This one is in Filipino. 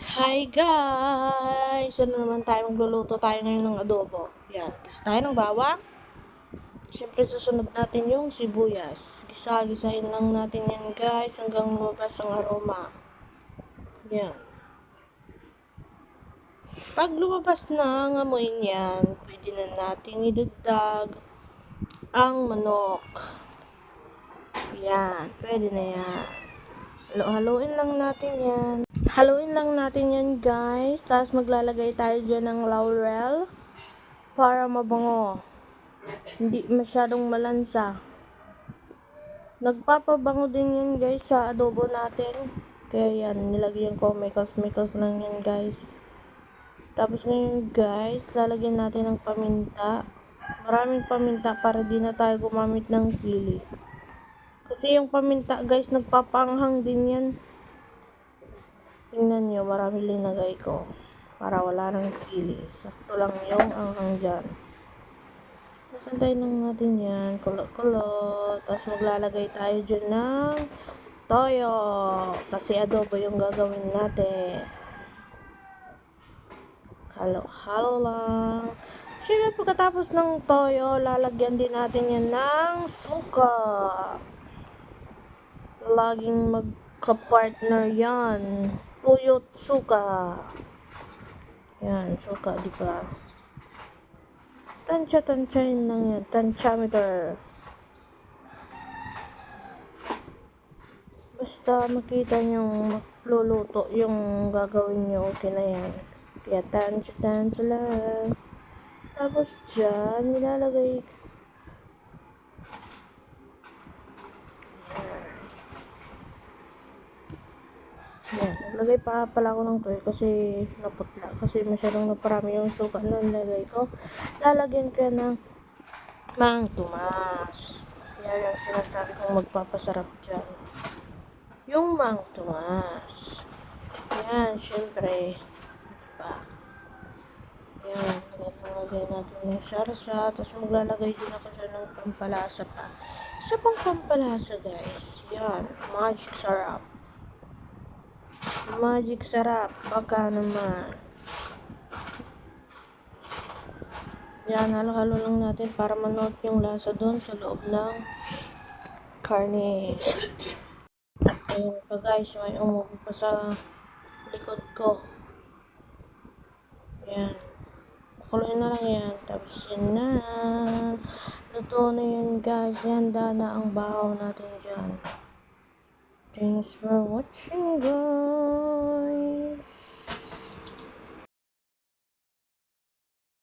Hi guys! Ano naman tayo, magluluto tayo ngayon ng adobo. Yan, gisa tayo ng bawang. Siyempre susunod natin yung sibuyas. Gisa-gisahin lang natin yan guys hanggang lumabas ang aroma. Yan. Pag lumabas na ang amoy niyan, pwede na natin idagdag ang manok. Yan, pwede na yan. Halo-haloin lang natin yan. Haluin lang natin yan guys. Tapos maglalagay tayo dyan ng laurel para mabango. Hindi masyadong malansa. Nagpapabango din yan guys sa adobo natin. Kaya yan, nilagyan ko. Mikos lang yan guys. Tapos ngayon guys, lalagyan natin ng paminta. Maraming paminta para di na tayo gumamit ng sili. Kasi yung paminta guys, nagpapanghang din yan. Tingnan nyo, marami linagay ko. Para wala nang sili. Sakto lang yung anghang dyan. Tapos antayin lang natin yan. Kulot-kulot. Tapos maglalagay tayo dyan ng toyo. Kasi adobo yung gagawin natin. Halo-halo lang. Siyempre pagkatapos ng toyo, lalagyan din natin yan ng suka. Laging magka-partner yan. Tuyot suka. Yan, suka, di ba? Tansya-tansyahin lang yan. Tansyameter. Basta makita nyo magluluto yung gagawin nyo, okay na yan. Kaya tansya-tansya lang. Tapos dyan, nilalagay yan, naglagay pa pala ako ng toyo kasi naputla. Kasi masyadong naparami yung suka na nilagay ko. Lalagyan ko yan ng Mang Tomas. Yan yung sinasabi kong magpapasarap dyan. Yung Mang Tomas. Yan, syempre. Diba? Yan, nalagay natin yung sarsa. Tapos maglalagay din ako dyan ng pampalasa pa. Isa pang pampalasa guys. Yan, magic sarap. Magic sarap, baka naman. Yan, halo-halo lang natin para manood yung lasa doon sa loob ng karne. At ayun pa guys, may umupo pa sa likod ko. Yan. Pakuloy na lang yan. Tapos yan na. Luto na yan guys. Handa na ang bahaw natin dyan. Thanks for watching guys.